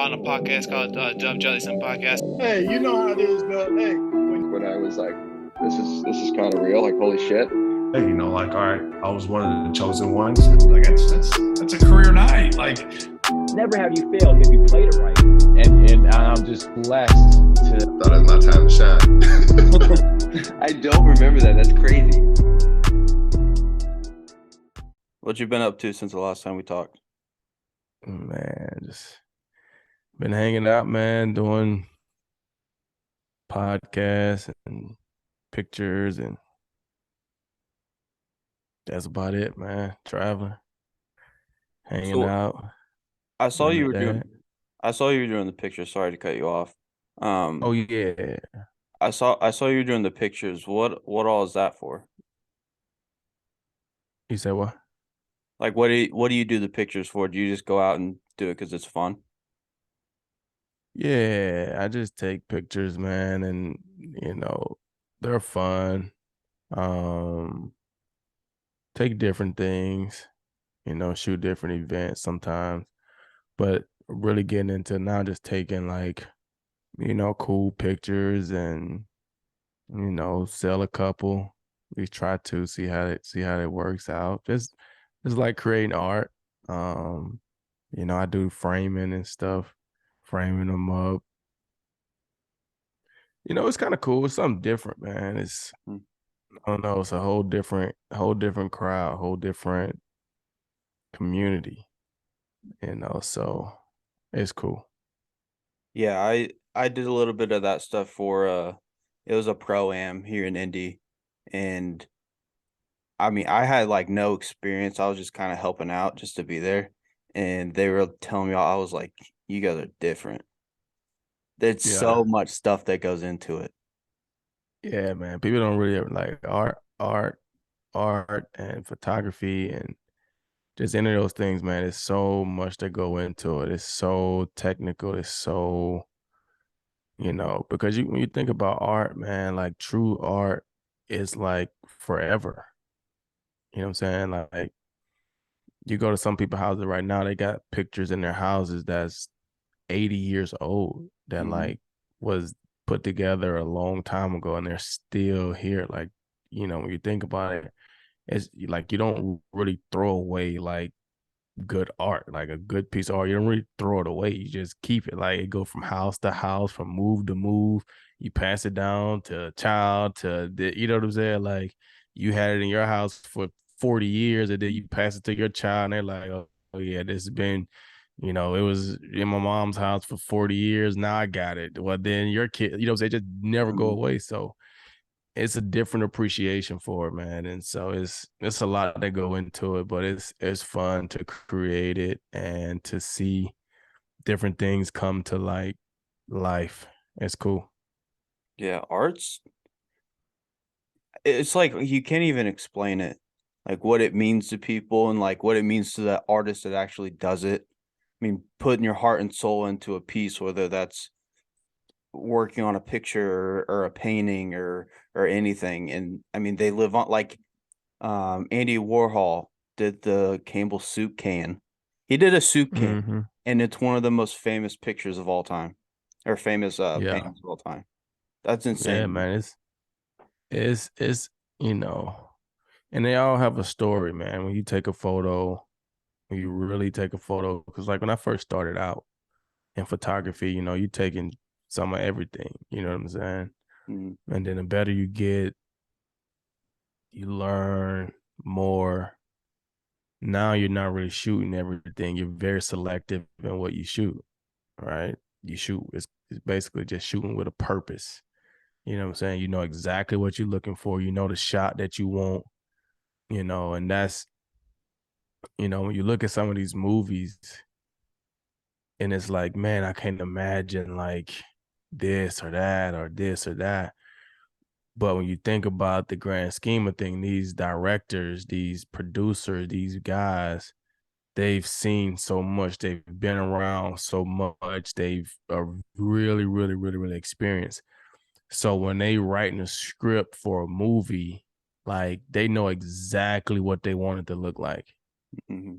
on a podcast called Dub Jellison Podcast. Hey, you know how it is, Dub. Hey, when I was like, this is kind of real, like, holy shit. Hey, you know, like, all right, I was one of the chosen ones. Like, that's a career night. Like, never have you failed if you played it right. And I'm just blessed to. Thought it was my time to shine. I don't remember that. That's crazy. What you been up to since the last time we talked? Man, just been hanging out, man, doing podcasts and pictures, and that's about it, man. Traveling, hanging out. I saw you were doing the pictures. Sorry to cut you off. Oh yeah. I saw you doing the pictures. What all is that for? You said what? Like, what do you do the pictures for? Do you just go out and do it because it's fun? Yeah, I just take pictures, man, and they're fun. Take different things, shoot different events sometimes, but really getting into now just taking like, cool pictures and sell a couple. We try to see how it works out. Just it's like creating art. I do framing and stuff, framing them up. It's kind of cool. It's something different, man. It's I don't know. It's a whole different crowd, whole different community. So it's cool. Yeah, I did a little bit of that stuff for it was a pro-am here in Indy, and I mean, I had like no experience. I was just kind of helping out just to be there. And they were telling me, I was like, you guys are different. There's so much stuff that goes into it. Yeah, man. People don't really like art and photography and just any of those things, man. There's so much that go into it. It's so technical. It's so, because when you think about art, man, like true art is like forever. You know what I'm saying? Like you go to some people's houses right now, they got pictures in their houses that's 80 years old that like was put together a long time ago and they're still here. Like, when you think about it, it's like you don't really throw away like good art, like a good piece of art. You don't really throw it away. You just keep it. Like it go from house to house, from move to move. You pass it down to a child, you know what I'm saying? Like you had it in your house for 40 years and then you pass it to your child and they're like, oh yeah, this has been, it was in my mom's house for 40 years. Now I got it. Well, then your kid, they just never go away. So it's a different appreciation for it, man. And so it's a lot that go into it, but it's fun to create it and to see different things come to like life. It's cool. Yeah, it's like you can't even explain it, like what it means to people and like what it means to the artist that actually does it. I mean, putting your heart and soul into a piece, whether that's working on a picture or a painting or anything. And I mean, they live on like Andy Warhol did the Campbell soup can. He did a soup can, and it's one of the most famous pictures of all time, or famous paintings of all time. That's insane. Yeah, man. It's and they all have a story, man. When you take a photo, when you really take a photo, because like when I first started out in photography, you taking some of everything, you know what I'm saying? And then the better you get, you learn more. Now you're not really shooting everything. You're very selective in what you shoot, right? You shoot, it's basically just shooting with a purpose. You know what I'm saying? You know exactly what you're looking for. You know the shot that you want, and that's, when you look at some of these movies and it's like, man, I can't imagine like this or that or this or that. But when you think about the grand scheme of things, these directors, these producers, these guys, they've seen so much. They've been around so much. They've really, really, really, really experienced. So when they writing a script for a movie, like they know exactly what they want it to look like.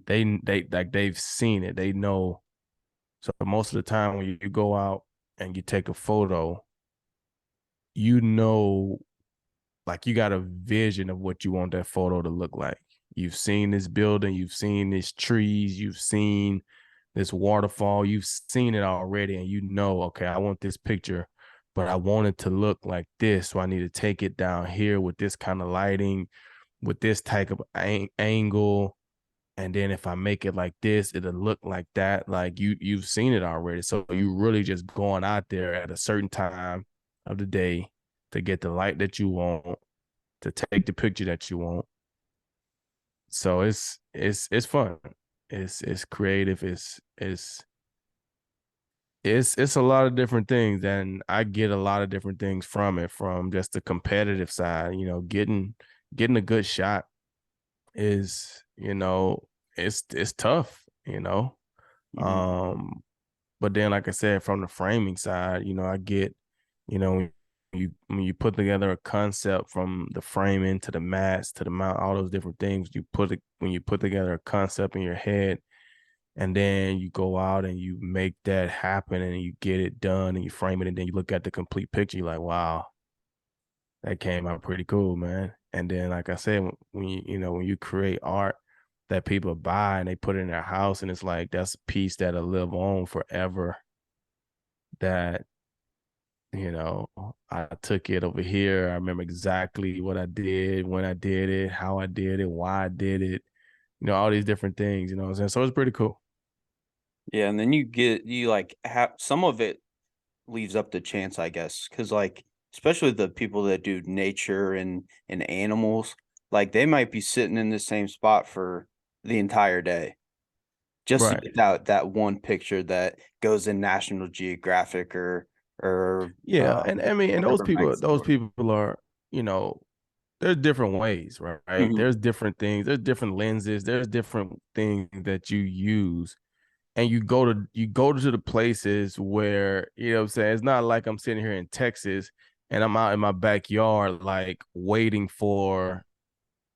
They like they've seen it. They know So most of the time when you go out and you take a photo, you know, like you got a vision of what you want that photo to look like. You've seen this building, you've seen these trees, you've seen this waterfall, you've seen it already, and you know, okay, I want this picture, but I want it to look like this. So I need to take it down here with this kind of lighting, with this type of angle. And then if I make it like this, it'll look like that. Like you've seen it already. So you really just going out there at a certain time of the day to get the light that you want, to take the picture that you want. So it's fun. It's creative. It's a lot of different things, and I get a lot of different things from it, from just the competitive side. You know, getting a good shot is, you know, it's tough, you know. But then, like I said, from the framing side, you know, I get, you know, when you put together a concept from the framing to the mats to the mount, all those different things, when you put together a concept in your head, and then you go out and you make that happen and you get it done and you frame it, and then you look at the complete picture, you're like, wow, that came out pretty cool, man. And then, like I said, when when you create art that people buy and they put it in their house, and it's like, that's a piece that'll live on forever. That, you know, I took it over here. I remember exactly what I did, when I did it, how I did it, why I did it, you know, all these different things, you know what I'm saying? So it's pretty cool. Yeah, and then you like have some of it leaves up to chance, I guess, because like especially the people that do nature and animals, like they might be sitting in the same spot for the entire day just to Right. get that one picture that goes in National Geographic or Yeah. And I mean, and whatever those magazine. people are, you know, there's different ways, right? Mhm. There's different things, there's different lenses, there's different things that you use. And you go to the places where, you know what I'm saying, it's not like I'm sitting here in Texas and I'm out in my backyard like waiting for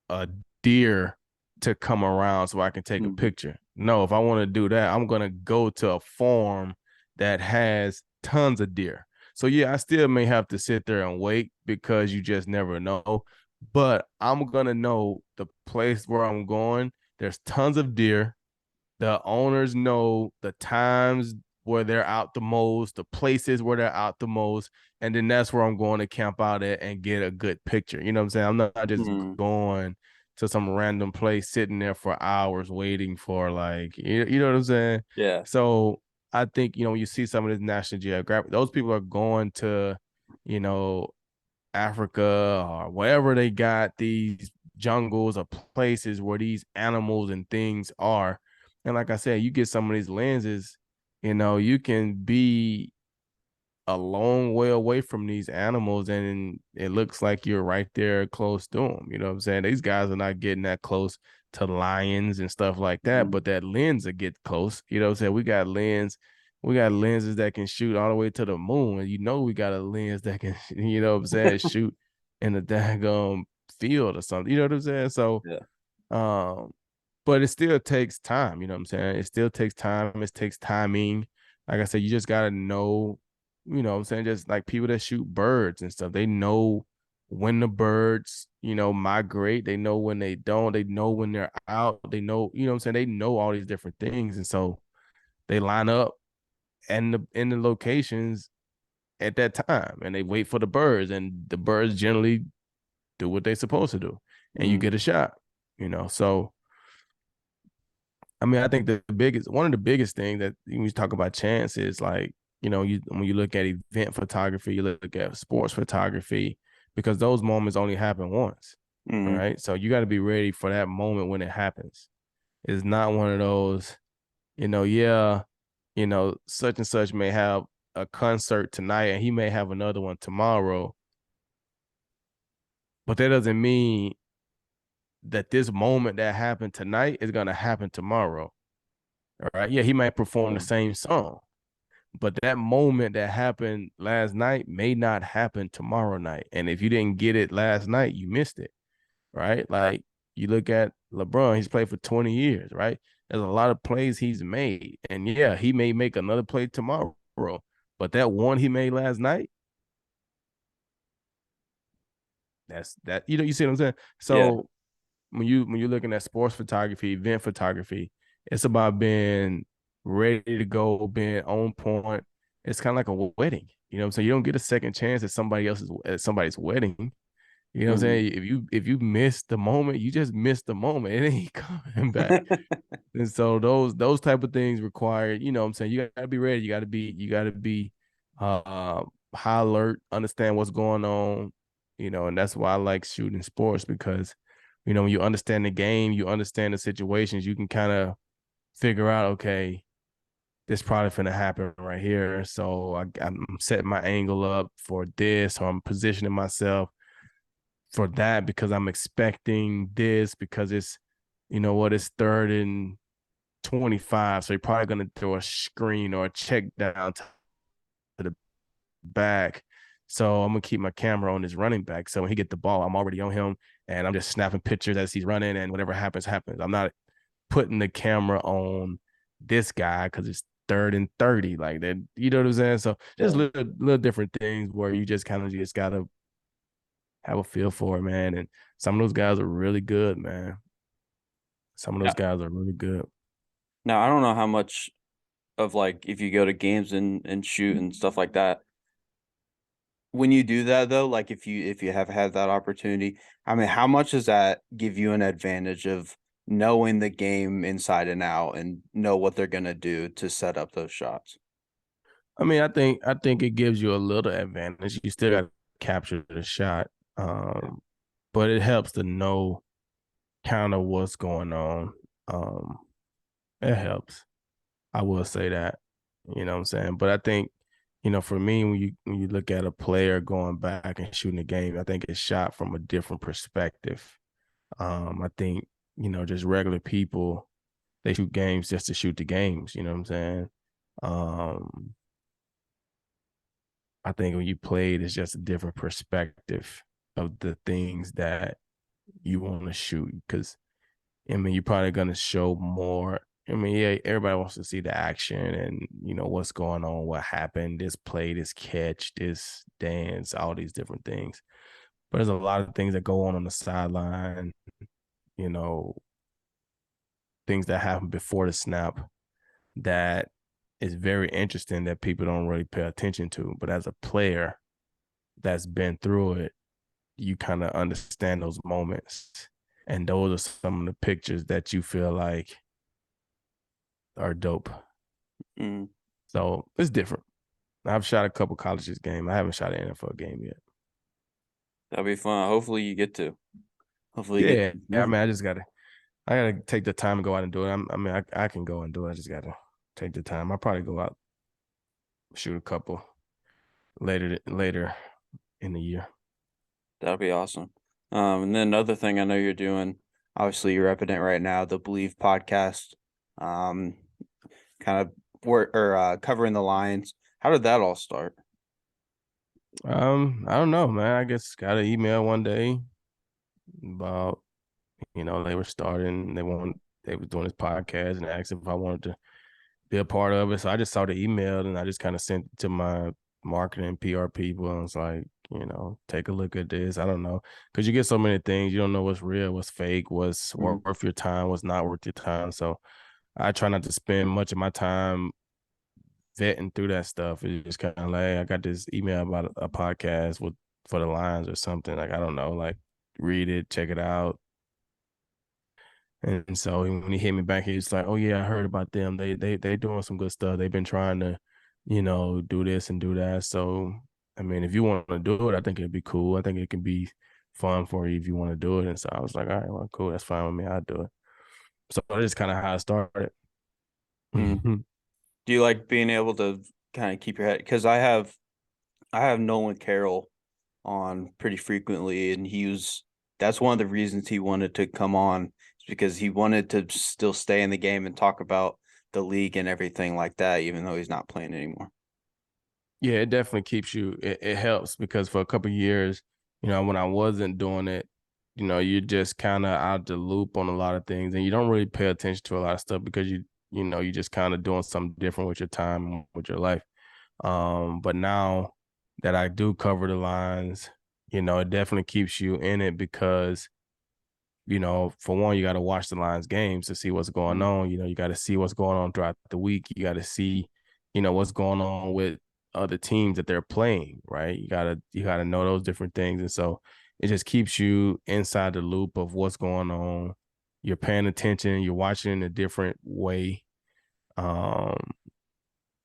a deer to come around so I can take a Mhm. picture. No, if I want to do that, I'm gonna go to a farm that has tons of deer. So yeah, I still may have to sit there and wait because you just never know. But I'm gonna know the place where I'm going. There's tons of deer. The owners know the times where they're out the most, the places where they're out the most, and then that's where I'm going to camp out at and get a good picture. You know what I'm saying? I'm not just Mhm. going to some random place sitting there for hours waiting for, like, you know what I'm saying? Yeah. So I think, you know, when you see some of this National Geographic, those people are going to, you know, Africa or wherever they got these jungles or places where these animals and things are. And like I said, you get some of these lenses, you know, you can be a long way away from these animals and it looks like you're right there close to them. You know what I'm saying? These guys are not getting that close to lions and stuff like that, Mhm. but that lens will get close. You know what I'm saying? We got lenses that can shoot all the way to the moon. And you know we got a lens that can, you know what I'm saying, shoot in the daggone field or something. You know what I'm saying? So Yeah. um, but it still takes time, you know what I'm saying? It still takes time, it takes timing. Like I said, you just gotta know, you know what I'm saying, just like people that shoot birds and stuff, they know when the birds, you know, migrate, they know when they don't, they know when they're out, they know, you know what I'm saying, they know all these different things. And so they line up and in the locations at that time and they wait for the birds, and the birds generally do what they're supposed to do, and you Mhm. get a shot, you know. So I mean, I think one of the biggest things that when you talk about chance is, like, you know, when you look at event photography, you look at sports photography, because those moments only happen once, Mhm. right? So you got to be ready for that moment when it happens. It's not one of those, you know, yeah, you know, such and such may have a concert tonight and he may have another one tomorrow, but that doesn't mean that this moment that happened tonight is going to happen tomorrow. All right. Yeah, he might perform the Yeah. same song, but that moment that happened last night may not happen tomorrow night. And if you didn't get it last night, you missed it, right? Like, you look at LeBron, he's played for 20 years, right? there's a lot of plays he's made. And yeah, he may make another play tomorrow, but that one he made last night, you see what I'm saying? So when you're looking at sports photography, event photography, it's about being ready to go, being on point. It's kind of like a wedding. You know what I'm saying? You don't get a second chance at somebody's wedding. You know what I'm saying? If you miss the moment, you just miss the moment. It ain't coming back. And so those type of things require, you know what I'm saying, you gotta be ready. You gotta be high alert, understand what's going on, you know, and that's why I like shooting sports, because, you know, when you understand the game, you understand the situations, you can kind of figure out, okay, this probably finna happen right here. So I'm setting my angle up for this, or I'm positioning myself for that because I'm expecting this, because it's, you know what, it's 3rd and 25. So you're probably going to throw a screen or a check down to the back. So I'm going to keep my camera on his running back. So when he get the ball, I'm already on him and I'm just snapping pictures as he's running, and whatever happens, happens. I'm not putting the camera on this guy because it's 3rd and 30 like that. You know what I'm saying? So just little different things where you just kind of just got to have a feel for it, man. And some of those guys are really good, man. Some of those guys are really good. Now, I don't know how much of, like, if you go to games and shoot and stuff like that, when you do that though, like if you have had that opportunity, I mean, how much does that give you an advantage of knowing the game inside and out and know what they're gonna do to set up those shots? I mean, I think it gives you a little advantage. You still got to capture the shot, but it helps to know kind of what's going on. It helps. I will say that. You know what I'm saying? But I think, you know, for me, when you look at a player going back and shooting a game, I think it's shot from a different perspective. I think, you know, just regular people, they shoot games just to shoot the games. You know what I'm saying? I think when you play it, it's just a different perspective of the things that you want to shoot. Because, I mean, you're probably going to show more. I mean, yeah, everybody wants to see the action and, you know, what's going on, what happened, this play, this catch, this dance, all these different things. But there's a lot of things that go on the sideline, you know, things that happen before the snap that is very interesting that people don't really pay attention to. But as a player that's been through it, you kind of understand those moments. And those are some of the pictures that you feel like are dope. So it's different. I've shot a couple colleges game. I haven't shot an NFL game yet. That'd be fun. Hopefully you get to. Yeah. I mean, I gotta take the time to go out and do it. I can go and do it. I just gotta take the time. I'll probably go out, shoot a couple later in the year. That'd be awesome. And then another thing I know you're doing, obviously you're repping it right now, the Believe podcast. Kind of covering the Lions. How did that all start? I don't know, man. I guess got an email one day about, you know, they were starting, they were doing this podcast and asked if I wanted to be a part of it. So I just saw the email and I just kind of sent it to my marketing PR people and was like, you know, take a look at this. I don't know, because you get so many things, you don't know what's real, what's fake, what's worth your time, what's not worth your time. So I try not to spend much of my time vetting through that stuff. It's just kind of like, I got this email about a podcast for the Lions or something. Like, I don't know, like, read it, check it out. And so when he hit me back, he was like, oh yeah, I heard about them. They doing some good stuff. They've been trying to, you know, do this and do that. So, I mean, if you want to do it, I think it'd be cool. I think it can be fun for you if you want to do it. And so I was like, all right, well, cool. That's fine with me. I'll do it. So that's kind of how I started. Do you like being able to kind of keep your head? Because I have Nolan Carroll on pretty frequently, and that's one of the reasons he wanted to come on, is because he wanted to still stay in the game and talk about the league and everything like that, even though he's not playing anymore. Yeah, it definitely keeps you. It helps, because for a couple of years, you know, when I wasn't doing it, you're just kind of out the loop on a lot of things, and you don't really pay attention to a lot of stuff because you're just kind of doing something different with your time, with your life. But now that I do cover the lines, it definitely keeps you in it because, for one, you got to watch the Lions games to see what's going on. You got to see what's going on throughout the week. You got to see, what's going on with other teams that they're playing, right? You gotta know those different things. And so it just keeps you inside the loop of what's going on. You're paying attention, you're watching in a different way.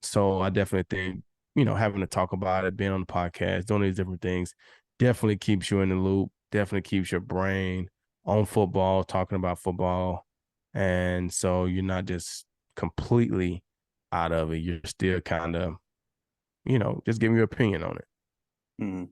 So I definitely think, having to talk about it, being on the podcast, doing these different things definitely keeps you in the loop, definitely keeps your brain on football, talking about football. And so you're not just completely out of it. You're still kind of, just giving your opinion on it. Mm-hmm.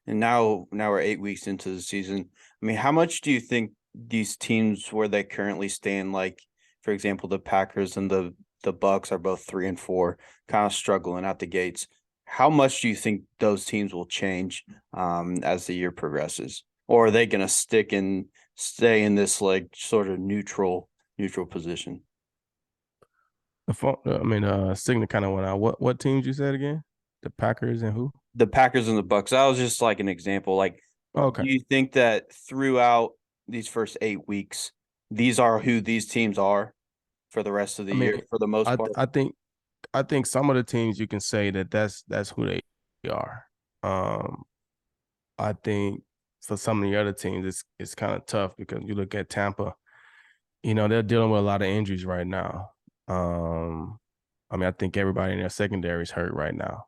And now we're 8 weeks into the season. I mean, how much do you think these teams where they currently stand, like, for example, the Packers and the Bucks are both 3-4, kind of struggling out the gates. How much do you think those teams will change as the year progresses? Or are they going to stay in this like sort of neutral position? Signal kind of went out. What teams you said again? The Packers and who? The Packers and the Bucks. That was just like an example. Like, okay. Do you think that throughout these first 8 weeks, these are who these teams are for the rest of the year, for the most part? I think some of the teams you can say that's who they are. I think for some of the other teams, it's kind of tough because you look at Tampa, they're dealing with a lot of injuries right now. I think everybody in their secondary is hurt right now,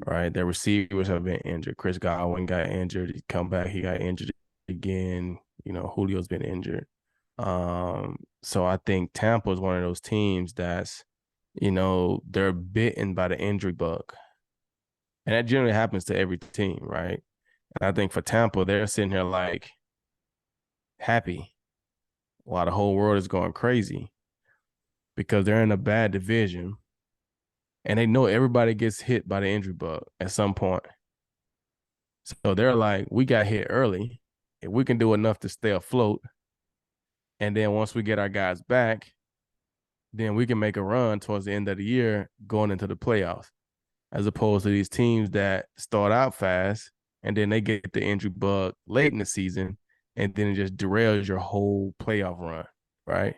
right? Their receivers have been injured. Chris Godwin got injured. He come back, he got injured again. Julio's been injured. So I think Tampa is one of those teams that's, they're bitten by the injury bug. And that generally happens to every team, right? And I think for Tampa, they're sitting here like happy while the whole world is going crazy because they're in a bad division and they know everybody gets hit by the injury bug at some point. So they're like, we got hit early. If we can do enough to stay afloat, and then once we get our guys back, then we can make a run towards the end of the year going into the playoffs, as opposed to these teams that start out fast and then they get the injury bug late in the season and then it just derails your whole playoff run, right?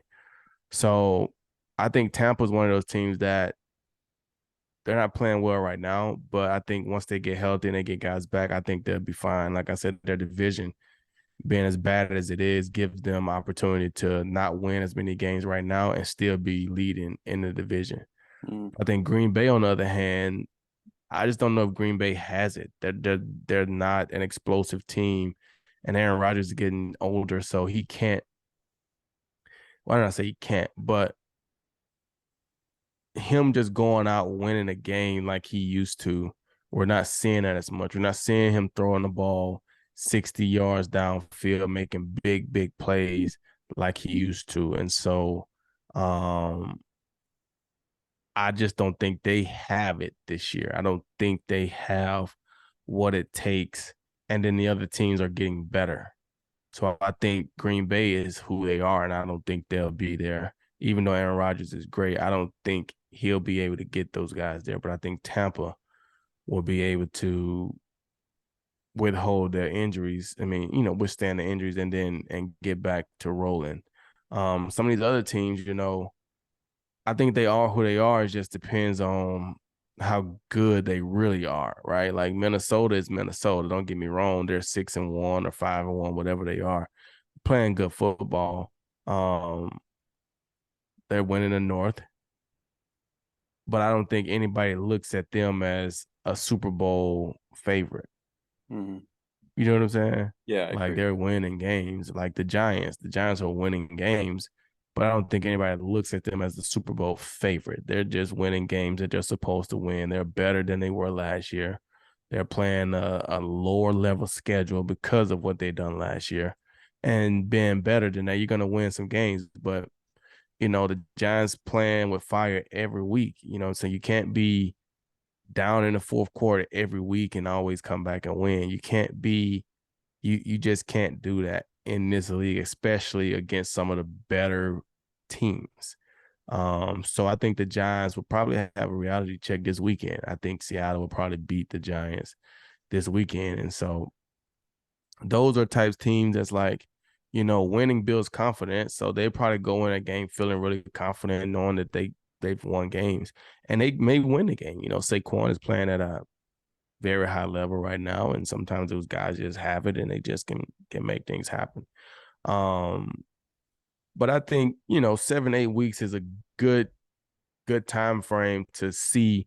So I think Tampa's one of those teams that they're not playing well right now, but I think once they get healthy and they get guys back, I think they'll be fine. Like I said, their division being as bad as it is gives them opportunity to not win as many games right now and still be leading in the division. I think Green Bay, on the other hand, I just don't know if Green Bay has it. They're not an explosive team, and Aaron Rodgers is getting older, so he can't. Why did I say he can't? But him just going out winning a game like he used to, we're not seeing that as much. We're not seeing him throwing the ball 60 yards downfield, making big plays like he used to. And so I just don't think they have it this year. I don't think they have what it takes. And then the other teams are getting better. So I think Green Bay is who they are, and I don't think they'll be there. Even though Aaron Rodgers is great, I don't think he'll be able to get those guys there. But I think Tampa will be able to withhold their injuries. Withstand the injuries and get back to rolling. Some of these other teams, I think they are who they are. It just depends on how good they really are, right? Like Minnesota is Minnesota. Don't get me wrong. They're 6-1 or 5-1, whatever they are, playing good football. They're winning the North. But I don't think anybody looks at them as a Super Bowl favorite. Mm-hmm. You know what I'm saying? Yeah. Like they're winning games. Like the Giants. The Giants are winning games. But I don't think anybody looks at them as the Super Bowl favorite. They're just winning games that they're supposed to win. They're better than they were last year. They're playing a lower level schedule because of what they done last year. And being better than that, you're going to win some games. But, the Giants playing with fire every week. So you can't be down in the fourth quarter every week and always come back and win. You can't be – you just can't do that. in this league, especially against some of the better teams. So I think the Giants will probably have a reality check this weekend. I think Seattle will probably beat the Giants this weekend. And so those are types of teams that's like, winning builds confidence. So they probably go in a game feeling really confident, knowing that they've won games. And they may win the game. Saquon is playing at a very high level right now. And sometimes those guys just have it and they just can make things happen. But I think, 7-8 weeks is a good time frame to see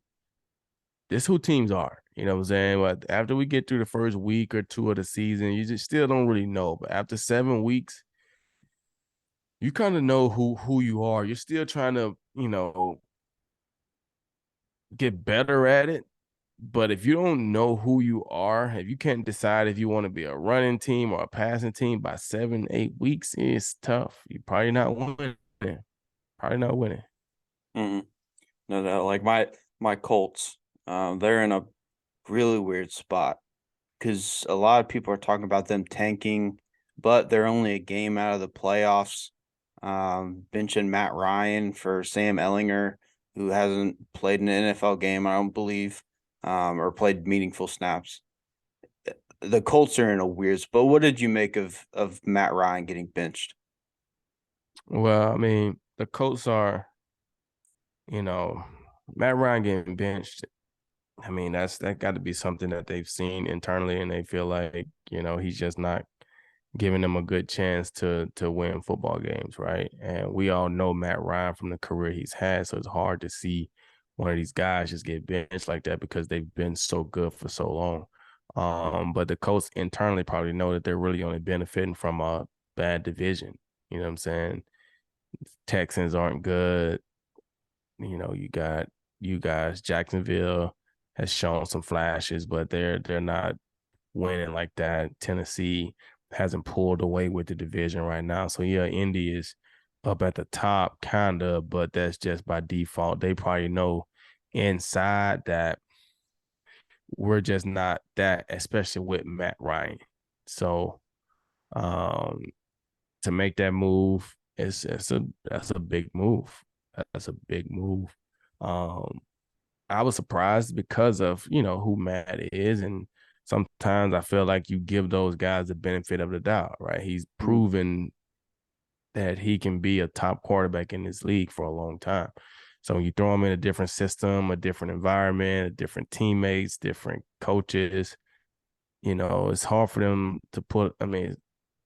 this who teams are. You know what I'm saying? But after we get through the first week or two of the season, you just still don't really know. But after 7 weeks, you kind of know who you are. You're still trying to, get better at it. But if you don't know who you are, if you can't decide if you want to be a running team or a passing team by 7-8 weeks, it's tough. You're probably not winning. Mm-hmm. No, like my Colts, they're in a really weird spot because a lot of people are talking about them tanking, but they're only a game out of the playoffs. Benching Matt Ryan for Sam Ellinger, who hasn't played an NFL game, I don't believe, or played meaningful snaps. The Colts are in a weird spot. What did you make of Matt Ryan getting benched? Well, I mean, the Colts are, Matt Ryan getting benched. I mean, that got to be something that they've seen internally, and they feel like, he's just not giving them a good chance to win football games, right? And we all know Matt Ryan from the career he's had, so it's hard to see one of these guys just get benched like that because they've been so good for so long. But the Colts internally probably know that they're really only benefiting from a bad division. You know what I'm saying? Texans aren't good. You got you guys. Jacksonville has shown some flashes, but they're not winning like that. Tennessee hasn't pulled away with the division right now. So yeah, Indy is up at the top, kinda, but that's just by default. They probably know inside that we're just not that, especially with Matt Ryan. So to make that move, that's a big move. That's a big move. I was surprised because of, who Matt is. And sometimes I feel like you give those guys the benefit of the doubt, right? He's proven that he can be a top quarterback in this league for a long time. So when you throw him in a different system, a different environment, different teammates, different coaches, it's hard for them to put,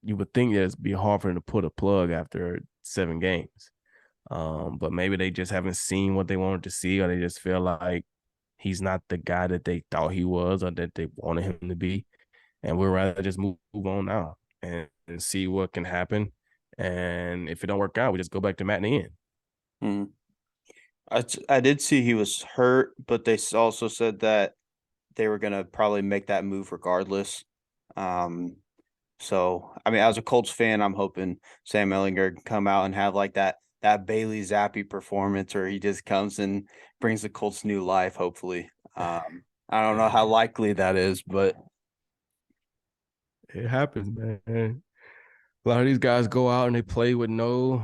you would think that it'd be hard for them to put a plug after 7 games. But maybe they just haven't seen what they wanted to see, or they just feel like he's not the guy that they thought he was or that they wanted him to be. And we'd rather just move on now and see what can happen. And if it don't work out, we just go back to Matt in the end. I did see he was hurt, but they also said that they were going to probably make that move regardless. So, as a Colts fan, I'm hoping Sam Ellinger can come out and have like that Bailey Zappi performance where he just comes and brings the Colts new life, hopefully. I don't know how likely that is, but it happens, man. A lot of these guys go out and they play with no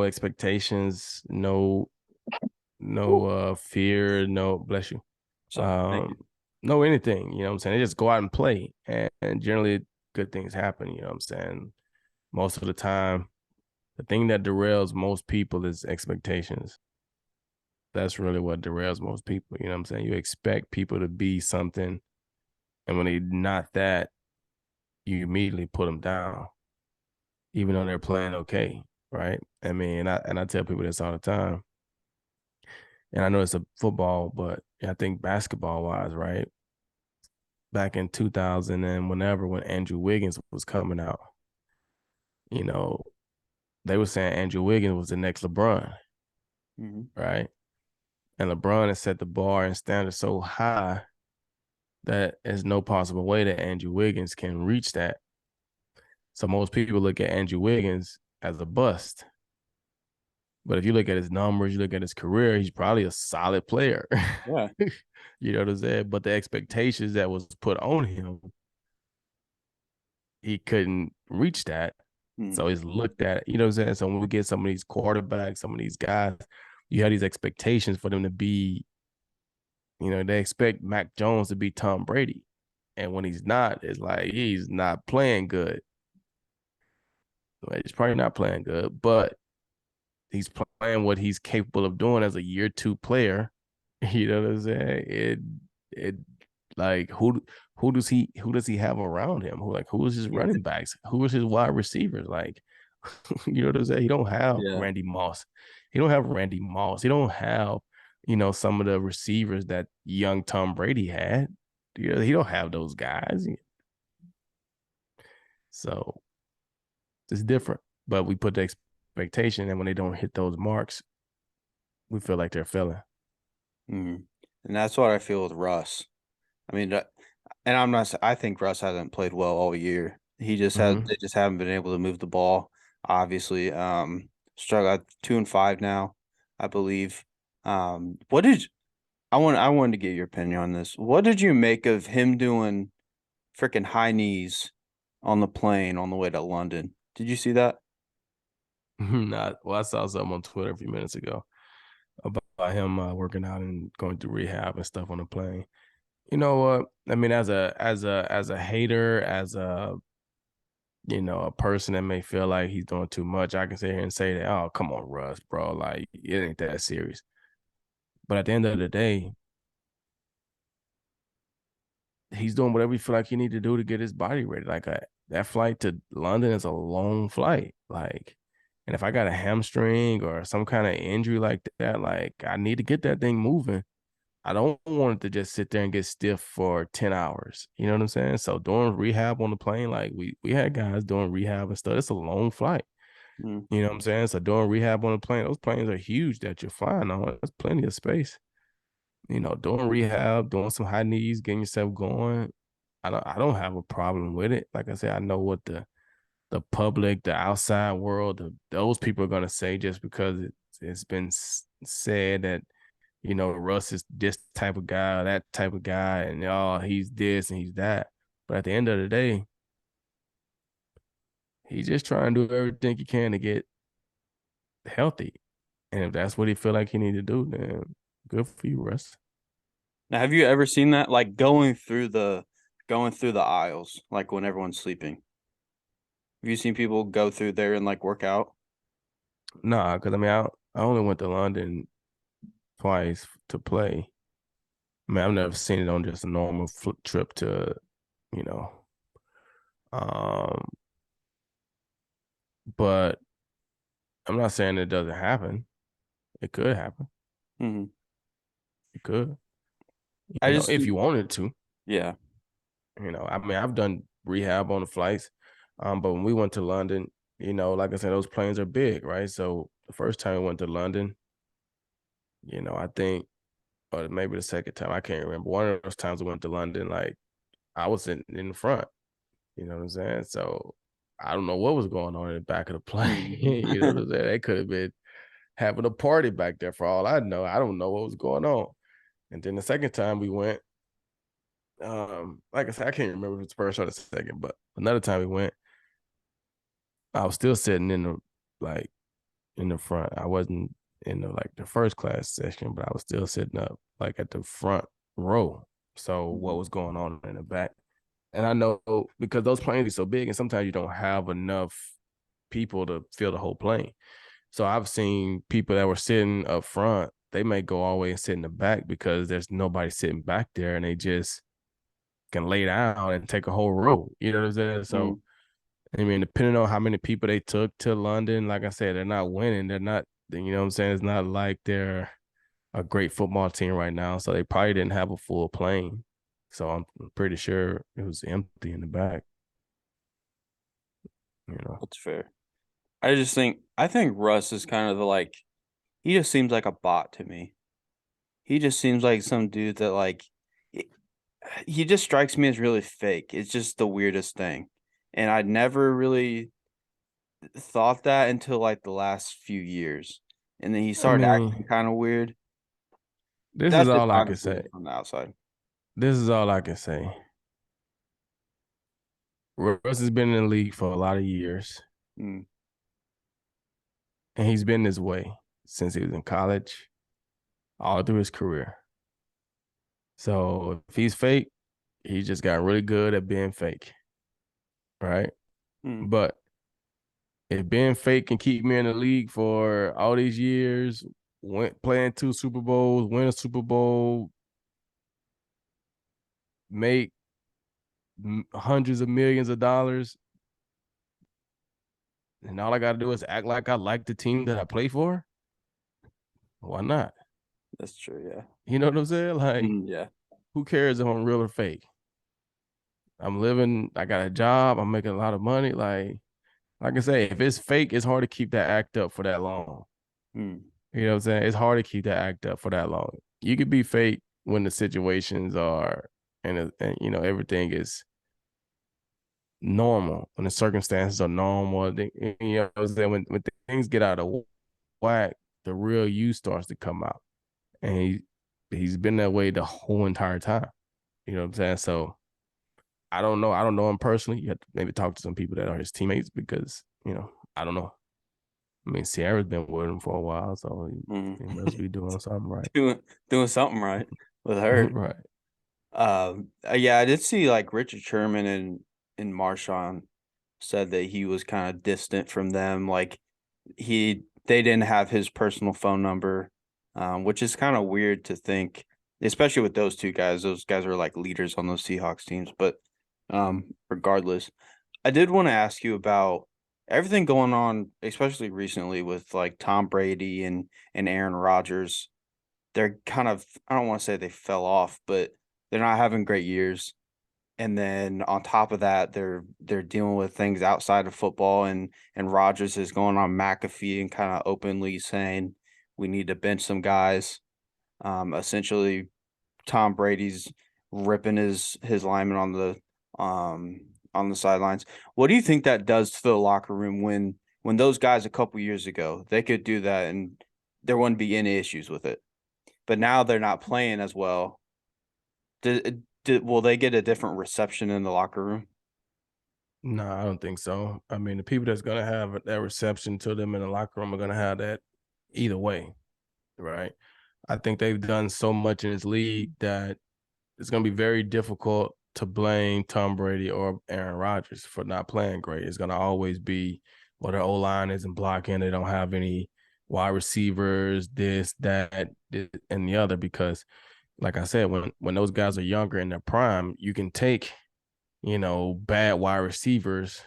expectations, no fear, no, bless you. No anything, you know what I'm saying? They just go out and play, and generally good things happen, you know what I'm saying? Most of the time, the thing that derails most people is expectations. That's really what derails most people, you know what I'm saying? You expect people to be something, and when they're not that, you immediately put them down, even though they're playing okay, right? And I tell people this all the time. And I know it's a football, but I think basketball-wise, right? Back in 2000 and when Andrew Wiggins was coming out, they were saying Andrew Wiggins was the next LeBron, right? And LeBron has set the bar and standard so high that there's no possible way that Andrew Wiggins can reach that. So most people look at Andrew Wiggins as a bust. But if you look at his numbers, you look at his career, he's probably a solid player. Yeah. You know what I'm saying? But the expectations that was put on him, he couldn't reach that. So he's looked at, you know what I'm saying? So when we get some of these quarterbacks, some of these guys, you have these expectations for them to be, you know, they expect Mac Jones to be Tom Brady. And when he's not, it's like he's not playing good. He's probably not playing good, but he's playing what he's capable of doing as a year 2 player. You know what I'm saying? It like who does he have around him? Who is his running backs? Who is his wide receivers? Like, you know what I'm saying? He don't have Randy Moss. He don't have Randy Moss. He don't have, you know, some of the receivers that young Tom Brady had. You know, he don't have those guys. So it's different. But we put the expectation, and when they don't hit those marks, we feel like they're failing. And that's what I feel with Russ. I mean, and I'm not. I think Russ hasn't played well all year. He just has. They just haven't been able to move the ball. Obviously, struggle at 2-5 now, I believe. What did I wanted to get your opinion on this. What did you make of him doing freaking high knees on the plane on the way to London? Did you see that? Not well. I saw something on Twitter a few minutes ago about him working out and going through rehab and stuff on the plane. You know what? I mean, as a hater, as a, you know, a person that may feel like he's doing too much, I can sit here and say that, oh, come on, Russ, bro, like it ain't that serious. But at the end of the day, he's doing whatever he feel like he need to do to get his body ready. Like that flight to London is a long flight. Like, and if I got a hamstring or some kind of injury like that, like I need to get that thing moving. I don't want it to just sit there and get stiff for 10 hours. You know what I'm saying? So doing rehab on the plane, like we had guys doing rehab and stuff. It's a long flight. You know what I'm saying? So doing rehab on the plane, those planes are huge that you're flying on. There's plenty of space. You know, doing rehab, doing some high knees, getting yourself going. I don't have a problem with it. Like I said, I know what the public, the outside world, those people are gonna say just because it's been said that, you know, Russ is this type of guy, or that type of guy, and he's this and he's that. But at the end of the day, he's just trying to do everything he can to get healthy. And if that's what he feel like he need to do, then good for you, Russ. Now, have you ever seen that? Like going through the aisles, like when everyone's sleeping. Have you seen people go through there and like work out? Nah, because I mean, I only went to London twice to play. I mean, I've never seen it on just a normal trip to, you know. But I'm not saying it doesn't happen. It could happen. It could. If you wanted to. Yeah. You know, I mean, I've done rehab on the flights. But when we went to London, you know, like I said, those planes are big, right? So the first time we went to London, you know, I think, or maybe the second time, I can't remember. One of those times we went to London, like I was in the front, you know what I'm saying? So I don't know what was going on in the back of the plane. You know what I'm saying? They could have been having a party back there for all I know. I don't know what was going on. And then the second time we went, like I said, I can't remember if it's the first or the second, but another time we went, I was still sitting in the front. I wasn't in the first class section, but I was still sitting up like at the front row. So what was going on in the back? And I know because those planes are so big, and sometimes you don't have enough people to fill the whole plane. So I've seen people that were sitting up front, they may go all the way and sit in the back because there's nobody sitting back there, and they just can lay down and take a whole row. You know what I'm saying? So, I mean, depending on how many people they took to London, like I said, they're not winning. They're not, you know what I'm saying? It's not like they're a great football team right now. So they probably didn't have a full plane. So I'm pretty sure it was empty in the back. You know, That's fair. I think Russ is kind of he just seems like a bot to me. He just seems like some dude that he just strikes me as really fake. It's just the weirdest thing. And I'd never really thought that until the last few years. And then he started acting kind of weird. That's is all I can say from the outside. This is all I can say. Russ has been in the league for a lot of years, Mm. and he's been this way since he was in college, all through his career. So if he's fake, he just got really good at being fake, right? Mm. But if being fake can keep me in the league for all these years, playing 2 Super Bowls, win a Super Bowl, make hundreds of millions of dollars, and all I got to do is act like I like the team that I play for, why not? That's true. Yeah. You know what I'm saying? Like, Yeah. who cares if I'm real or fake? I'm living, I got a job, I'm making a lot of money. Like I say, if it's fake, it's hard to keep that act up for that long. Mm. You know what I'm saying? It's hard to keep that act up for that long. You could be fake when the situations are and you know everything is normal, when the circumstances are normal. You know what I'm saying? When things get out of whack, the real you starts to come out. And he's been that way the whole entire time. You know what I'm saying? So I don't know. I don't know him personally. You have to maybe talk to some people that are his teammates because, you know, I don't know. I mean, Sierra's been with him for a while, so he must be doing something right. Doing something right with her. Right. Yeah, I did see like Richard Sherman and Marshawn said that he was kind of distant from them. Like they didn't have his personal phone number, which is kind of weird to think, especially with those two guys. Those guys are like leaders on those Seahawks teams. But regardless, I did want to ask you about everything going on, especially recently with like Tom Brady and Aaron Rodgers. They're kind of, I don't want to say they fell off, but they're not having great years. And then on top of that, they're dealing with things outside of football, and Rodgers is going on McAfee and kind of openly saying we need to bench some guys. Essentially, Tom Brady's ripping his lineman on the sidelines. What do you think that does to the locker room when those guys a couple years ago they could do that and there wouldn't be any issues with it, but now they're not playing as well? Will they get a different reception in the locker room? No, I don't think so. I mean, the people that's going to have that reception to them in the locker room are going to have that either way, right? I think they've done so much in this league that it's going to be very difficult to blame Tom Brady or Aaron Rodgers for not playing great. It's going to always be, well, their O-line isn't blocking. They don't have any wide receivers, this, that, and the other, because like I said, when those guys are younger in their prime, you can take, you know, bad wide receivers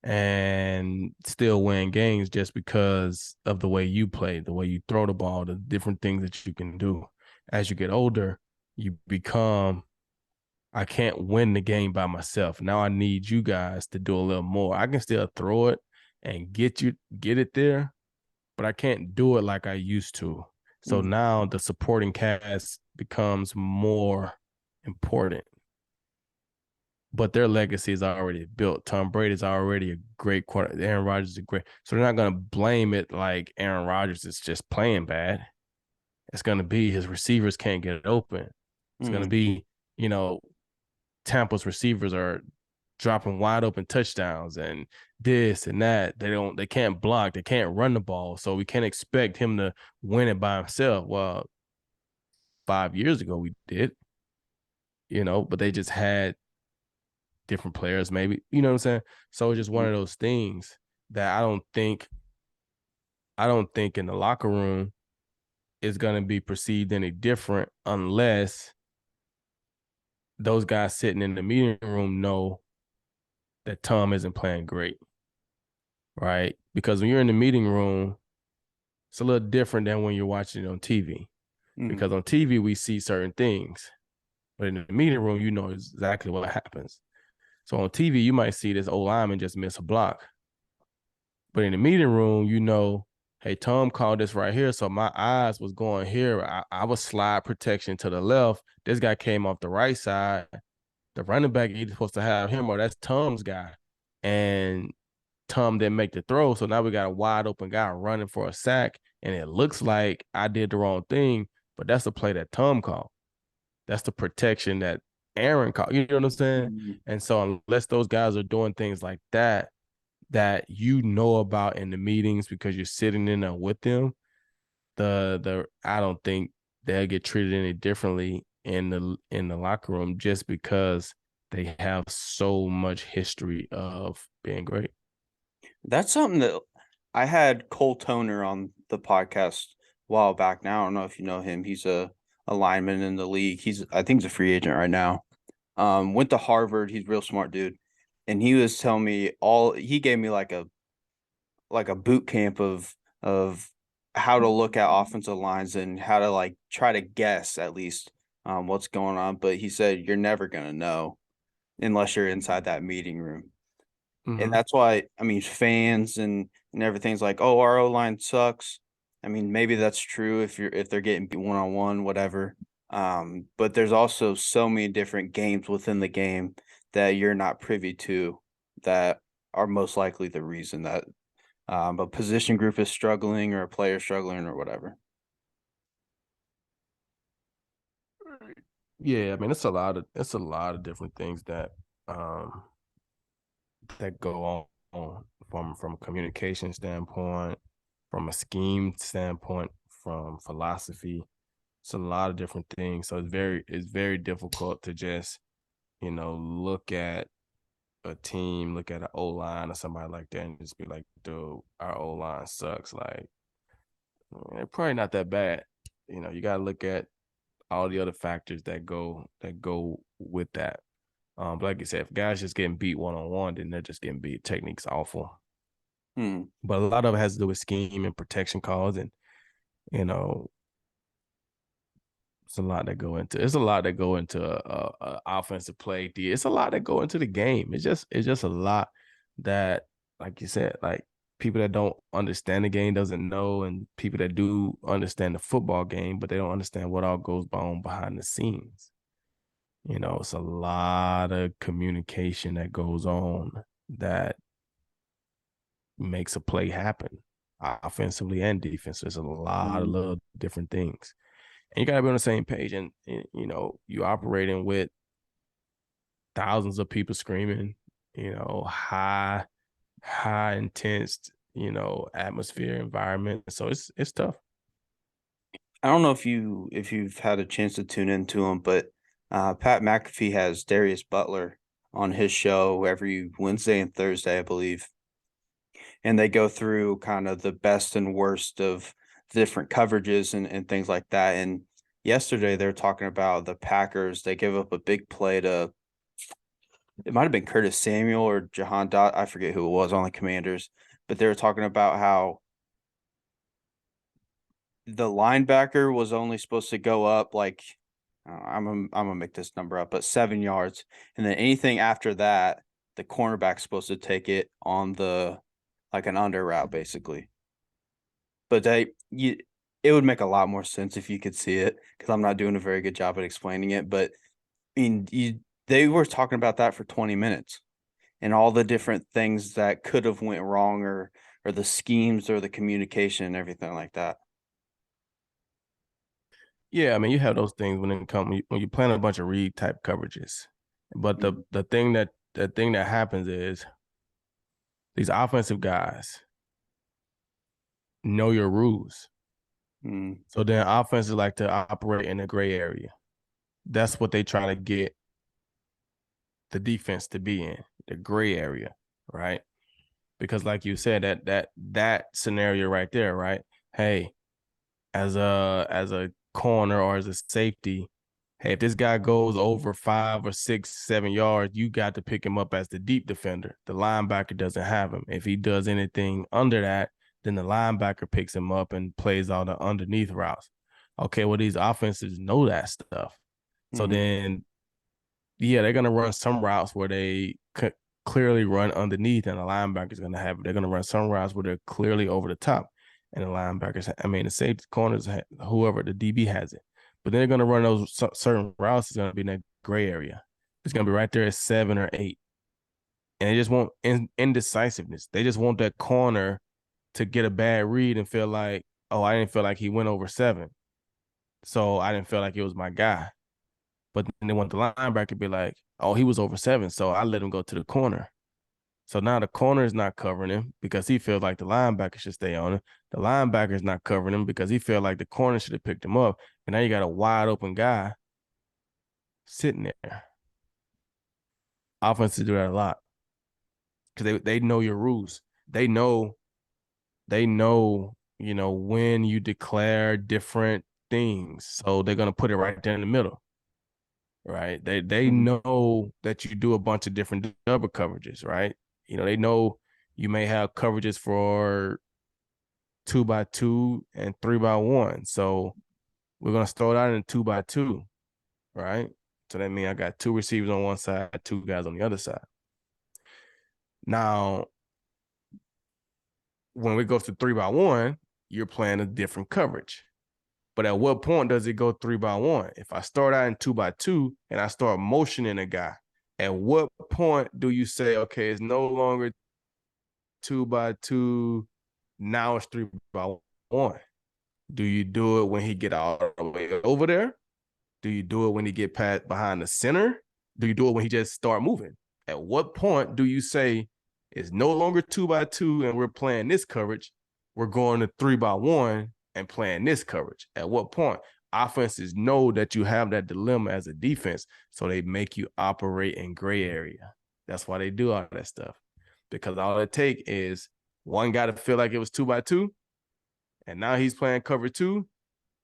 and still win games just because of the way you play, the way you throw the ball, the different things that you can do. As you get older, you become, I can't win the game by myself. Now I need you guys to do a little more. I can still throw it and get it there, but I can't do it like I used to. So now the supporting cast becomes more important. But their legacy is already built. Tom Brady's already a great quarterback. Aaron Rodgers is great. So they're not going to blame it like Aaron Rodgers is just playing bad. It's going to be his receivers can't get it open. It's going to be, you know, Tampa's receivers are dropping wide open touchdowns and this and that. They can't block. They can't run the ball. So we can't expect him to win it by himself. Well, 5 years ago we did, you know, but they just had different players maybe, you know what I'm saying? So it's just one of those things that I don't think in the locker room is going to be perceived any different unless those guys sitting in the meeting room know that Tom isn't playing great, right? Because when you're in the meeting room, it's a little different than when you're watching it on TV. Because on TV, we see certain things. But in the meeting room, you know exactly what happens. So on TV, you might see this old lineman just miss a block. But in the meeting room, you know, hey, Tom called this right here, so my eyes was going here. I was slide protection to the left. This guy came off the right side. The running back, he's supposed to have him, or that's Tom's guy. And Tom didn't make the throw, so now we got a wide open guy running for a sack, and it looks like I did the wrong thing, but that's the play that Tom called. That's the protection that Aaron call. You know what I'm saying? Mm-hmm. And so unless those guys are doing things like that you know about in the meetings because you're sitting in there with them, I don't think they'll get treated any differently in the locker room just because they have so much history of being great. That's something that I had Cole Toner on the podcast a while back now. I don't know if you know him. He's a lineman in the league. I think he's a free agent right now. Went to Harvard. He's a real smart dude. And he was telling me he gave me like a boot camp of how to look at offensive lines and how to like try to guess at least what's going on. But he said you're never gonna know unless you're inside that meeting room. Mm-hmm. And that's why, I mean, fans and everything's like, oh, our O-line sucks. I mean, maybe that's true if they're getting one-on-one, whatever. But there's also so many different games within the game that you're not privy to that are most likely the reason that a position group is struggling or a player struggling or whatever. Yeah, I mean, it's a lot of different things that go on from a communication standpoint, from a scheme standpoint, from philosophy. It's a lot of different things. So it's very difficult to just, look at a team, look at an O-line or somebody like that and just be like, dude, our O-line sucks. Like, they're probably not that bad. You got to look at all the other factors that go with that. But like you said, if guys just getting beat one-on-one, then they're just getting beat. Technique's awful. But a lot of it has to do with scheme and protection calls, and it's a lot that go into. It's a lot that go into a offensive play. It's a lot that go into the game. It's just a lot that, like you said, like people that don't understand the game doesn't know, and people that do understand the football game, but they don't understand what all goes on behind the scenes. It's a lot of communication that goes on that makes a play happen, offensively and defensively. There's a lot of little different things. And you got to be on the same page. And, you operating with thousands of people screaming, high intense, atmosphere, environment. So it's tough. I don't know if you've had a chance to tune into him, but Pat McAfee has Darius Butler on his show every Wednesday and Thursday, I believe. And they go through kind of the best and worst of different coverages and things like that. And yesterday they were talking about the Packers. They gave up a big play to, it might have been Curtis Samuel or Jahan Dot. I forget who it was on the Commanders, but they were talking about how the linebacker was only supposed to go up like, I'm gonna make this number up, but 7 yards. And then anything after that, the cornerback's supposed to take it on like an under route, basically. But it would make a lot more sense if you could see it, because I'm not doing a very good job at explaining it. But I mean, they were talking about that for 20 minutes and all the different things that could have went wrong, or the schemes or the communication and everything like that. Yeah, I mean, you have those things when you're playing a bunch of read type coverages. But the thing that happens is these offensive guys know your rules. So then offenses like to operate in the gray area. That's what they try to get the defense to be in, the gray area, right? Because like you said, that scenario right there, right? Hey, as a corner or as a safety, hey, if this guy goes over 5 or 6, 7 yards, you got to pick him up as the deep defender. The linebacker doesn't have him. If he does anything under that, then the linebacker picks him up and plays all the underneath routes. Okay, well, these offenses know that stuff. So then, yeah, they're going to run some routes where they clearly run underneath, and the linebacker's going to have it. They're going to run some routes where they're clearly over the top, and the safety corners, whoever, the DB has it. But then they're going to run those certain routes. It's going to be in that gray area. It's going to be right there at 7 or 8. And they just want indecisiveness. They just want that corner to get a bad read and feel like, oh, I didn't feel like he went over 7. So I didn't feel like it was my guy. But then they want the linebacker to be like, oh, he was over 7, so I let him go to the corner. So now the corner is not covering him because he feels like the linebacker should stay on him. The linebacker is not covering him because he feels like the corner should have picked him up. And now you got a wide open guy sitting there. Offenses do that a lot because they know your rules. They know, when you declare different things. So they're going to put it right there in the middle. Right. They know that you do a bunch of different double coverages, right? They know you may have coverages for 2x2 and 3x1. So we're gonna throw it out in 2x2, right? So that means I got 2 receivers on one side, 2 guys on the other side. Now, when we go to 3x1, you're playing a different coverage. But at what point does it go 3x1? If I start out in 2x2 and I start motioning a guy, at what point do you say, okay, it's no longer 2x2, now it's 3x1? Do you do it when he get all the way over there? Do you do it when he get past behind the center? Do you do it when he just start moving? At what point do you say it's no longer 2x2 and we're playing this coverage? We're going to 3x1 and playing this coverage. At what point? Offenses know that you have that dilemma as a defense, so they make you operate in gray area. That's why they do all that stuff, because all it take is one guy to feel like it was 2x2, and now he's playing cover 2.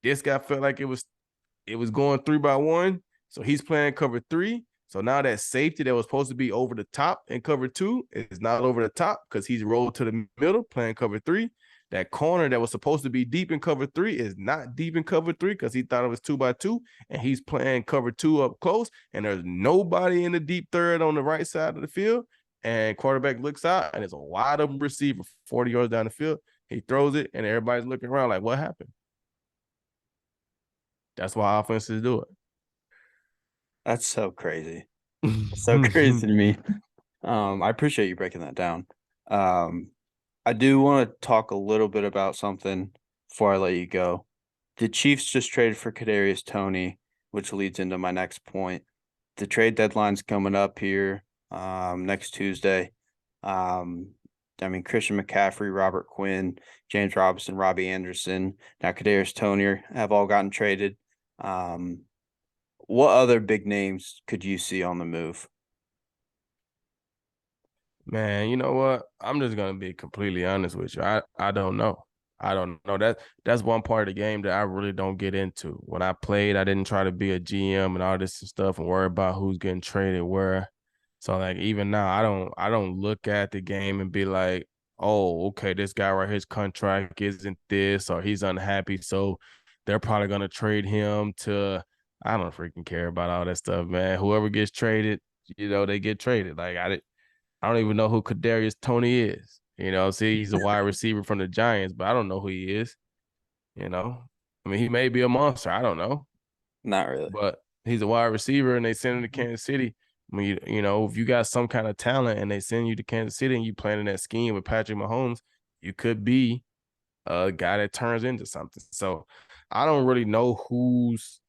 This guy felt like it was going 3x1, so he's playing cover 3. So now that safety that was supposed to be over the top in cover 2 is not over the top because he's rolled to the middle playing cover 3. That corner that was supposed to be deep in cover 3 is not deep in cover 3 because he thought it was 2x2, and he's playing cover 2 up close, and there's nobody in the deep third on the right side of the field, and quarterback looks out, and it's a wide open receiver 40 yards down the field. He throws it, and everybody's looking around like, what happened? That's why offenses do it. That's so crazy. So crazy to me. I appreciate you breaking that down. I do want to talk a little bit about something before I let you go. The Chiefs just traded for Kadarius Toney, which leads into my next point. The trade deadline's coming up here next Tuesday. Christian McCaffrey, Robert Quinn, James Robinson, Robbie Anderson, now Kadarius Toney have all gotten traded. What other big names could you see on the move? Man, you know what? I'm just gonna be completely honest with you. I don't know. I don't know. That's one part of the game that I really don't get into. When I played, I didn't try to be a GM and all this stuff and worry about who's getting traded where. So like even now, I don't look at the game and be like, oh, okay, this guy right here, his contract isn't this, or he's unhappy, so they're probably gonna trade him to. I don't freaking care about all that stuff, man. Whoever gets traded, they get traded. Like I don't even know who Kadarius Toney is. See, he's a wide receiver from the Giants, but I don't know who he is. He may be a monster. I don't know. Not really. But he's a wide receiver, and they send him to Kansas City. If you got some kind of talent and they send you to Kansas City and you playing in that scheme with Patrick Mahomes, you could be a guy that turns into something. So I don't really know who's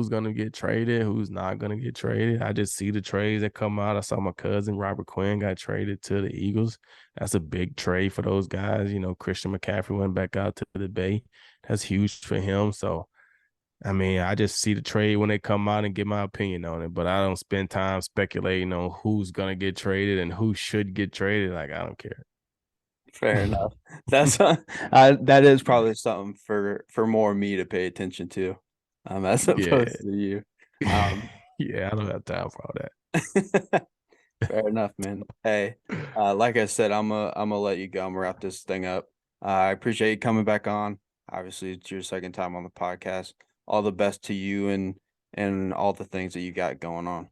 going to get traded, who's not going to get traded. I just see the trades that come out. I saw my cousin, Robert Quinn, got traded to the Eagles. That's a big trade for those guys. Christian McCaffrey went back out to the Bay. That's huge for him. So, I just see the trade when they come out and get my opinion on it. But I don't spend time speculating on who's going to get traded and who should get traded. Like, I don't care. Fair enough. That is probably something for more me to pay attention to. As opposed to you. Yeah, I don't have time for all that. Fair enough, man. Hey, like I said, I'm gonna let you go. I'm gonna wrap this thing up. I appreciate you coming back on. Obviously, it's your second time on the podcast. All the best to you and all the things that you got going on.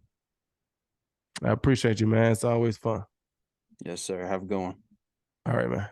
I appreciate you, man. It's always fun. Yes, sir. Have a good one. All right, man.